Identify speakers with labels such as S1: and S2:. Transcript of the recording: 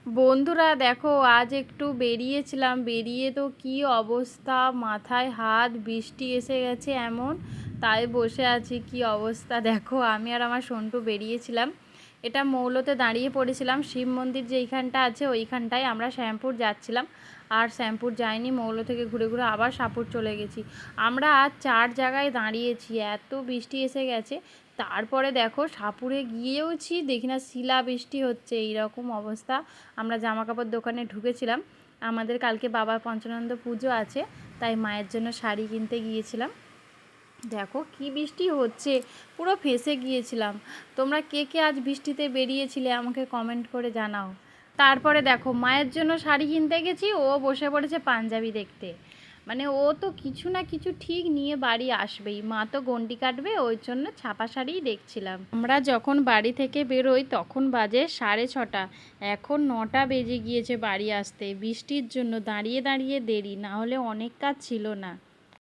S1: বন্ধুরা দেখো, আজ একটু বেরিয়েছিলাম, বেরিয়ে তো কি অবস্থা, মাথায় হাত, বৃষ্টি এসে গেছে এমন, তাই বসে আছি। কি অবস্থা দেখো, আমি আর আমার সন্টু বেরিয়েছিলাম। এটা মৌলতে দাঁড়িয়ে পড়েছিলাম, শিব মন্দির যেইখানটা আছে ওইখানটায়। আমরা শ্যামপুর যাচ্ছিলাম, আর শ্যামপুর যাইনি, মৌল থেকে ঘুরে ঘুরে আবার সাপুর চলে গেছি। আমরা আজ 4 জায়গায় দাঁড়িয়েছি, এত বৃষ্টি এসে গেছে। তারপরে দেখো সাপুরে গিয়েওছি, দেখি না শিলা বৃষ্টি হচ্ছে, এইরকম অবস্থা। আমরা জামা কাপড় দোকানে ঢুকেছিলাম, আমাদের কালকে বাবার পঞ্চানন্দ পুজো আছে, তাই মায়ের জন্য শাড়ি কিনতে গিয়েছিলাম। দেখো কি বৃষ্টি হচ্ছে, পুরো ফেঁসে গিয়েছিলাম। তোমরা কে কে আজ বৃষ্টিতে বেরিয়েছিলে আমাকে কমেন্ট করে জানাও। তারপরে দেখো মায়ের জন্য শাড়ি কিনতে গেছি, ও বসে পড়েছে পাঞ্জাবি দেখতে। মানে ও তো কিছু না কিছু ঠিক নিয়ে বাড়ি আসবেই, মা তো গন্ডি কাটবে, ওই জন্য ছাপা শাড়িই দেখছিলাম। আমরা যখন বাড়ি থেকে বেরোই তখন বাজে 6:30, এখন 9টা বেজে গিয়েছে বাড়ি আসতে। বৃষ্টির জন্য দাঁড়িয়ে দাঁড়িয়ে দেরি, না হলে অনেক কাজ ছিল না।